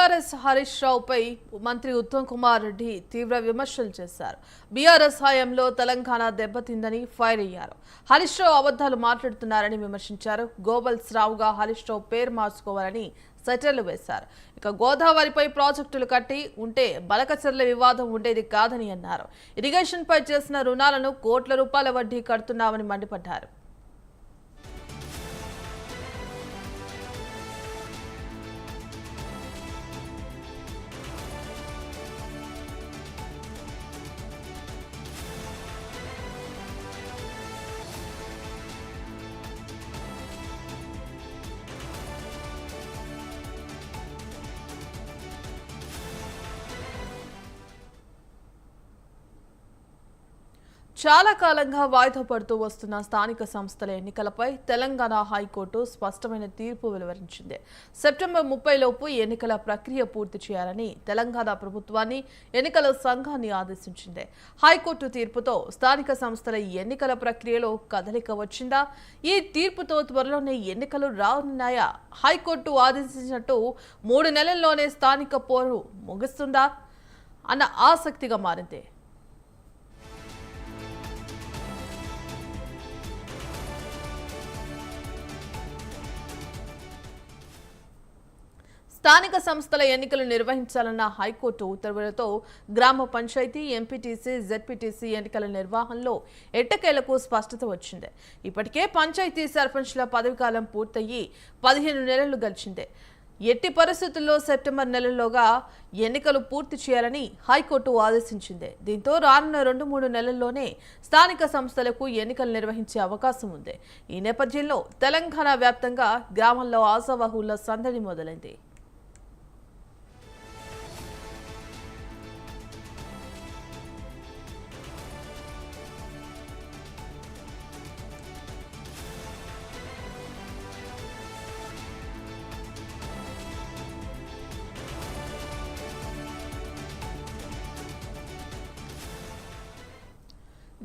BRS Harish రావుపై మంత్రి ఉత్తమ్ కుమార్ రెడ్డి తీవ్ర విమర్శలు చేశారు. బీఆర్ఎస్ హయాంలో తెలంగాణ దెబ్బతిందని ఫైర్ అయ్యారు. హరీష్ రావు అబద్ధాలు మాట్లాడుతున్నారని విమర్శించారు. గోబల్స్ రావుగా హరీష్ రావు పేరు మార్చుకోవాలని సెటర్లు వేశారు. ఇక గోదావరిపై ప్రాజెక్టులు కట్టి ఉంటే బలకచర్ల వివాదం ఉండేది కాదని అన్నారు. ఇరిగేషన్ పై చేసిన రుణాలను కోట్ల రూపాయల వడ్డీ కడుతున్నామని మండిపడ్డారు. చాలా కాలంగా వాయిదా పడుతూ వస్తున్న స్థానిక సంస్థల ఎన్నికలపై తెలంగాణ హైకోర్టు స్పష్టమైన తీర్పు వెలువరించింది. సెప్టెంబర్ 30 లోపు ఎన్నికల ప్రక్రియ పూర్తి చేయాలని తెలంగాణ ప్రభుత్వాన్ని ఎన్నికల సంఘాన్ని ఆదేశించింది. హైకోర్టు తీర్పుతో స్థానిక సంస్థల ఎన్నికల ప్రక్రియలో కదలిక వచ్చిందా? ఈ తీర్పుతో త్వరలోనే ఎన్నికలు రానున్నాయా? హైకోర్టు ఆదేశించినట్టు 3 నెలల్లోనే స్థానిక పోరు ముగుస్తుందా అన్న ఆసక్తిగా మారింది. స్థానిక సంస్థల ఎన్నికలు నిర్వహించాలన్న హైకోర్టు ఉత్తర్వులతో గ్రామ పంచాయతీ, ఎంపీటీసీ, జెడ్పీటీసీ ఎన్నికల నిర్వహణలో ఎట్టకేలకు స్పష్టత వచ్చింది. ఇప్పటికే పంచాయతీ సర్పంచ్ల పదవీకాలం పూర్తయి 15 నెలలు గడిచింది. ఎట్టి పరిస్థితుల్లో సెప్టెంబర్ నెలలోగా ఎన్నికలు పూర్తి చేయాలని హైకోర్టు ఆదేశించింది. దీంతో రానున్న 2-3 నెలల్లోనే స్థానిక సంస్థలకు ఎన్నికలు నిర్వహించే అవకాశం ఉంది. ఈ నేపథ్యంలో తెలంగాణ వ్యాప్తంగా గ్రామాల్లో ఆశావహుల సందడి మొదలైంది.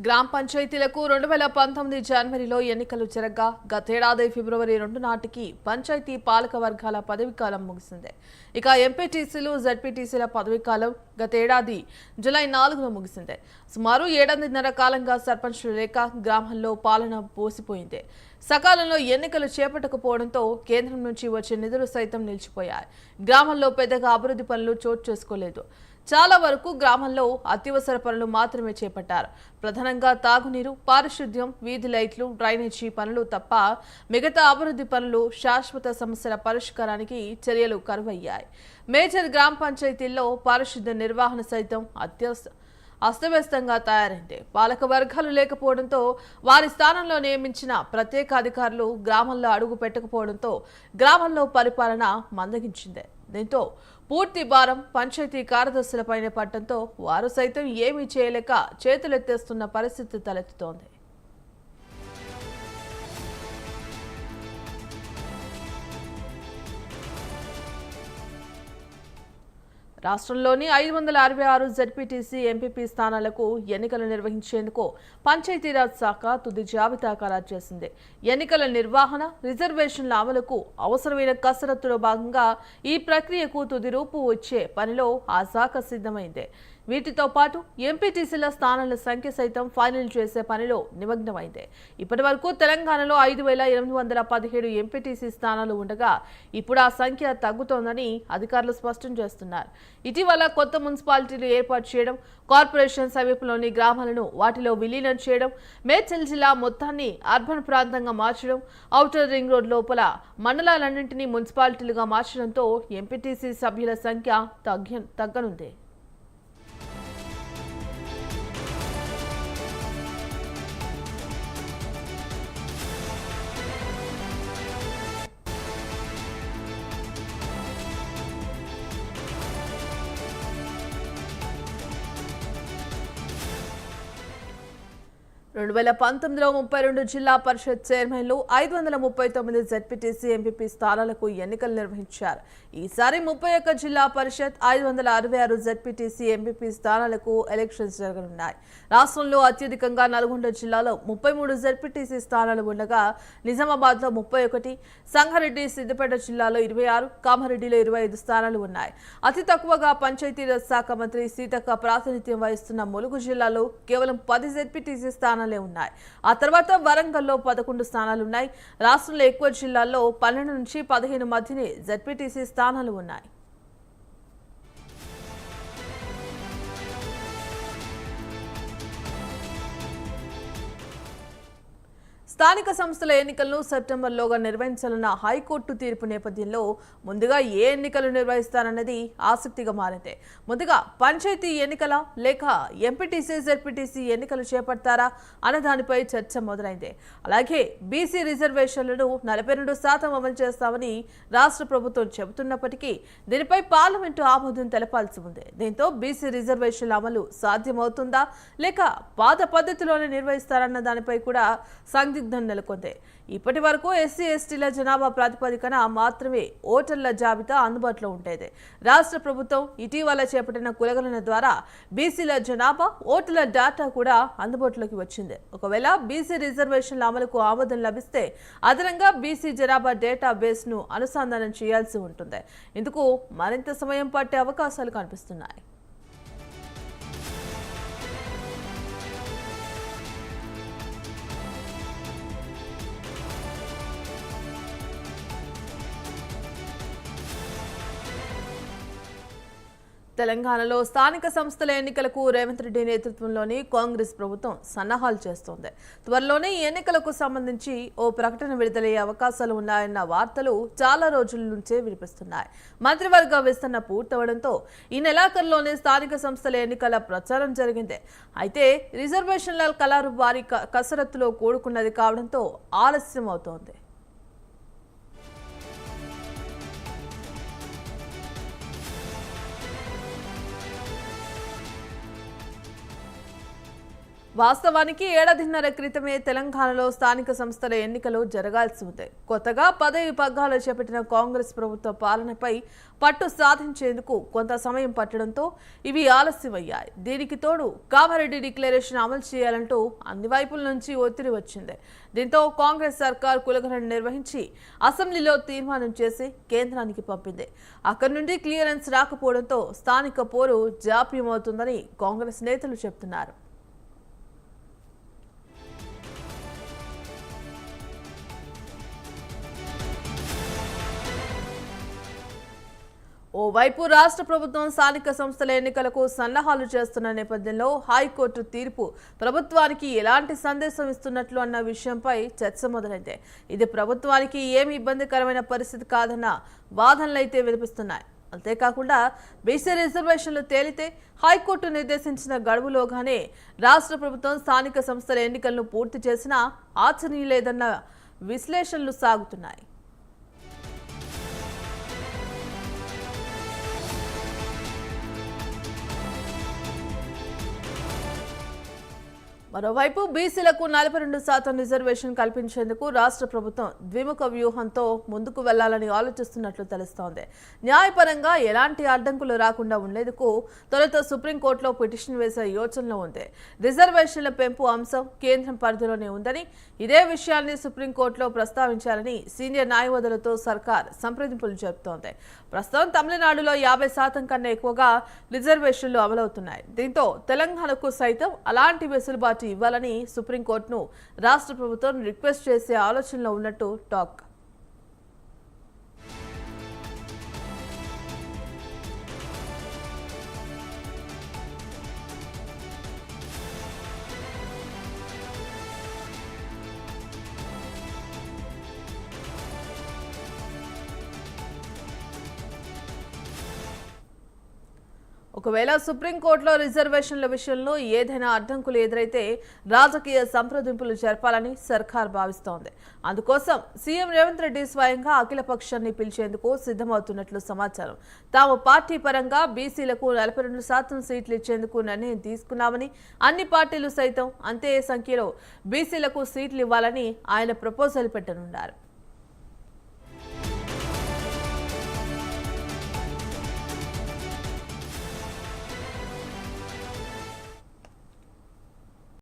గ్రామ పంచాయతీలకు 2019 జనవరిలో ఎన్నికలు జరగగా గతేడాది ఫిబ్రవరి 2 నాటికి పంచాయతీ పాలక వర్గాల పదవీకాలం ముగిసింది. ఇక ఎంపీటీసీలు, జెడ్పీటీసీల పదవీకాలం గతేడాది జూలై 4న ముగిసింది. సుమారు 7.5 కాలంగా సర్పంచ్లు లేక గ్రామాల్లో పాలన పోసిపోయింది. సకాలంలో ఎన్నికలు చేపట్టకపోవడంతో కేంద్రం నుంచి వచ్చే నిధులు సైతం నిలిచిపోయాయి. గ్రామాల్లో పెద్దగా అభివృద్ధి పనులు చోటు చేసుకోలేదు. చాలా వరకు గ్రామంలో అత్యవసర పనులు మాత్రమే చేపట్టారు. ప్రధానంగా తాగునీరు, పారిశుద్ధ్యం, వీధి లైట్లు, డ్రైనేజీ పనులు తప్ప మిగతా అభివృద్ధి పనులు, శాశ్వత సమస్యల పరిష్కారానికి చర్యలు కరువయ్యాయి. మేజర్ గ్రామ పంచాయతీల్లో పారిశుద్ధ్య నిర్వహణ సైతం అస్తవ్యస్తంగా తయారైంది. పాలక వర్గాలు లేకపోవడంతో వారి స్థానంలో నియమించిన ప్రత్యేక అధికారులు గ్రామంలో అడుగు పెట్టకపోవడంతో గ్రామంలో పరిపాలన మందగించింది. దీంతో పూర్తి భారం పంచాయతీ కార్యదర్శులపైనే పడటంతో వారు సైతం ఏమీ చేయలేక చేతులెత్తేస్తున్న పరిస్థితి తలెత్తుతోంది. రాష్ట్రంలోని 566 జెడ్పీటీసీ, ఎంపీపీ స్థానాలకు ఎన్నికలు నిర్వహించేందుకు పంచాయతీరాజ్ శాఖ తుది జాబితా ఖరారు చేసింది. ఎన్నికల నిర్వహణ, రిజర్వేషన్ల అమలుకు అవసరమైన కసరత్తులో భాగంగా ఈ ప్రక్రియకు తుది రూపు వచ్చే పనిలో ఆ శాఖ సిద్ధమైంది. వీటితో పాటు ఎంపీటీసీల స్థానాల సంఖ్య సైతం ఫైనల్ చేసే పనిలో నిమగ్నమైంది. ఇప్పటి వరకు తెలంగాణలో 5,817 ఎంపీటీసీ స్థానాలు ఉండగా ఇప్పుడు ఆ సంఖ్య తగ్గుతోందని అధికారులు స్పష్టం చేస్తున్నారు. ఇటీవల కొత్త మున్సిపాలిటీలు ఏర్పాటు చేయడం, కార్పొరేషన్ సమీపంలోని గ్రామాలను వాటిలో విలీనం చేయడం, మేడ్చల్ జిల్లా మొత్తాన్ని అర్బన్ ప్రాంతంగా మార్చడం, ఔటర్ రింగ్ రోడ్ లోపల మండలాలన్నింటినీ మున్సిపాలిటీలుగా మార్చడంతో ఎంపీటీసీ సభ్యుల సంఖ్య తగ్గనుంది. 2019లో 32 జిల్లా పరిషత్ చైర్మన్లు 539 జెడ్పీటీసీ ఎంపీపీ స్థానాలకు ఎన్నికలు నిర్వహించారు. ఈసారి 31 జిల్లా పరిషత్ 566 జెడ్పీటీసీ ఎంపీపీ స్థానాలకు ఎలక్షన్స్ జరగనున్నాయి. రాష్ట్రంలో అత్యధికంగా నల్గొండ జిల్లాలో 33 జెడ్పీటీసీ స్థానాలు ఉండగా నిజామాబాద్లో 31, సంగారెడ్డి సిద్దిపేట జిల్లాలో 26, కామారెడ్డిలో 25 స్థానాలు ఉన్నాయి. అతి తక్కువగా పంచాయతీరాజ్ శాఖ మంత్రి సీతక్క ప్రాతినిధ్యం వహిస్తున్న ములుగు జిల్లాలో కేవలం 10 జెడ్పీటీసీ స్థానాలే ఉన్నాయి. ఆ తర్వాత వరంగల్లో 11 స్థానాలు ఉన్నాయి. రాష్ట్రంలో ఎక్కువ జిల్లాల్లో 12 నుంచి 15 మధ్యనే జెడ్పీటీసీ స్థానాలు ఉన్నాయి. స్థానిక సంస్థల ఎన్నికలను సెప్టెంబర్లోగా నిర్వహించాలన్న హైకోర్టు తీర్పు నేపథ్యంలో ముందుగా ఏ ఎన్నికలు నిర్వహిస్తారన్నది ఆసక్తిగా మారింది. ముందుగా పంచాయతీ ఎన్నికల లేక ఎంపీటీసీ జెడ్పీటీసీ ఎన్నికలు చేపడతారా అన్న దానిపై చర్చ మొదలైంది. అలాగే బీసీ రిజర్వేషన్లను 42% అమలు చేస్తామని రాష్ట్ర ప్రభుత్వం చెబుతున్నప్పటికీ దీనిపై పార్లమెంటు ఆమోదం తెలపాల్సి ఉంది. దీంతో బీసీ రిజర్వేషన్ల అమలు సాధ్యమవుతుందా లేక పాత పద్ధతిలోనే నిర్వహిస్తారన్న దానిపై కూడా సందిగ్ధం నెలకొంది. ఇప్పటి వరకు ఎస్సీ ఎస్టీల జనాభా ప్రాతిపదికన మాత్రమే ఓటర్ల జాబితా అందుబాటులో ఉండేది. రాష్ట్ర ప్రభుత్వం ఇటీవల చేపట్టిన కులగణన ద్వారా బీసీల జనాభా ఓటర్ల డేటా కూడా అందుబాటులోకి వచ్చింది. ఒకవేళ బీసీ రిజర్వేషన్ల అమలుకు ఆమోదం లభిస్తే అదనంగా బీసీ జనాభా డేటా బేస్ ను అనుసంధానం చేయాల్సి ఉంటుంది. ఇందుకు మరింత సమయం పట్టే అవకాశాలు కనిపిస్తున్నాయి. తెలంగాణలో స్థానిక సంస్థల ఎన్నికలకు రేవంత్ రెడ్డి నేతృత్వంలోని కాంగ్రెస్ ప్రభుత్వం సన్నాహాలు చేస్తోంది. త్వరలోనే ఈ ఎన్నికలకు సంబంధించి ఓ ప్రకటన విడుదలయ్యే అవకాశాలు ఉన్నాయన్న వార్తలు చాలా రోజుల నుంచే వినిపిస్తున్నాయి. మంత్రివర్గ విస్తరణ పూర్తవడంతో ఈ నెలాఖరులోనే స్థానిక సంస్థల ఎన్నికల ప్రచారం జరిగింది. అయితే రిజర్వేషన్ల కలారు వారి కసరత్తులో కూడుకున్నది కావడంతో ఆలస్యం అవుతోంది. వాస్తవానికి ఏడాదిన్నర క్రితమే తెలంగాణలో స్థానిక సంస్థల ఎన్నికలు జరగాల్సి ఉంది. కొత్తగా పదవి పగ్గాలు చేపట్టిన కాంగ్రెస్ ప్రభుత్వ పాలనపై పట్టు సాధించేందుకు కొంత సమయం పట్టడంతో ఇవి ఆలస్యమయ్యాయి. దీనికి తోడు కామారెడ్డి డిక్లరేషన్ అమలు చేయాలంటూ అన్ని వైపుల నుంచి ఒత్తిడి వచ్చింది. దీంతో కాంగ్రెస్ సర్కార్ కులగణన నిర్వహించి అసెంబ్లీలో తీర్మానం చేసి కేంద్రానికి పంపింది. అక్కడి నుండి క్లియరెన్స్ రాకపోవడంతో స్థానిక పోరు జాప్యమవుతుందని కాంగ్రెస్ నేతలు చెబుతున్నారు. ఓవైపు రాష్ట్ర ప్రభుత్వం స్థానిక సంస్థల ఎన్నికలకు సన్నాహాలు చేస్తున్న నేపథ్యంలో హైకోర్టు తీర్పు ప్రభుత్వానికి ఎలాంటి సందేశం ఇస్తున్నట్లు అన్న విషయంపై చర్చ మొదలైంది. ఇది ప్రభుత్వానికి ఏమి ఇబ్బందికరమైన పరిస్థితి కాదన్న వాదనలైతే వినిపిస్తున్నాయి. అంతేకాకుండా బీసీ రిజర్వేషన్లు తేలితే హైకోర్టు నిర్దేశించిన గడువులోగానే రాష్ట్ర ప్రభుత్వం స్థానిక సంస్థల ఎన్నికలను పూర్తి చేసినా ఆశ్చర్యం లేదన్న విశ్లేషణలు సాగుతున్నాయి. మరోవైపు బీసీలకు 42% రిజర్వేషన్ కల్పించేందుకు రాష్ట్ర ప్రభుత్వం ద్విముఖ వ్యూహంతో ముందుకు వెళ్లాలని ఆలోచిస్తున్నట్లు తెలుస్తోంది. న్యాయపరంగా ఎలాంటి అడ్డంకులు రాకుండా ఉండేందుకు తొలుత సుప్రీంకోర్టులో పిటిషన్ వేసే యోచనలో ఉంది. రిజర్వేషన్ల పెంపు అంశం కేంద్రం పరిధిలోనే ఉందని, ఇదే విషయాన్ని సుప్రీంకోర్టులో ప్రస్తావించాలని సీనియర్ న్యాయవాదులతో సర్కార్ సంప్రదింపులు జరుపుతోంది. ప్రస్తుతం తమిళనాడులో 50% కన్నా ఎక్కువగా రిజర్వేషన్లు అమలవుతున్నాయి. దీంతో తెలంగాణకు సైతం అలాంటి వెసులుబాటు ఇవ్వాలని సుప్రీంకోర్టును రాష్ట్ర ప్రభుత్వం రిక్వెస్ట్ చేసే ఆలోచనలో ఉన్నట్టు టాక్. ఒకవేళ సుప్రీంకోర్టులో రిజర్వేషన్ల విషయంలో ఏదైనా అడ్డంకులు ఎదురైతే రాజకీయ సంప్రదింపులు జరపాలని సర్కార్ భావిస్తోంది. అందుకోసం సీఎం రేవంత్ రెడ్డి స్వయంగా అఖిల పక్షాన్ని పిలిచేందుకు సిద్ధమవుతున్నట్లు సమాచారం. తాము పార్టీ పరంగా బీసీలకు 42% సీట్లు ఇచ్చేందుకు నిర్ణయం తీసుకున్నామని, అన్ని పార్టీలు సైతం అంతే సంఖ్యలో బీసీలకు సీట్లు ఇవ్వాలని ఆయన ప్రపోజల్ పెట్టనున్నారు.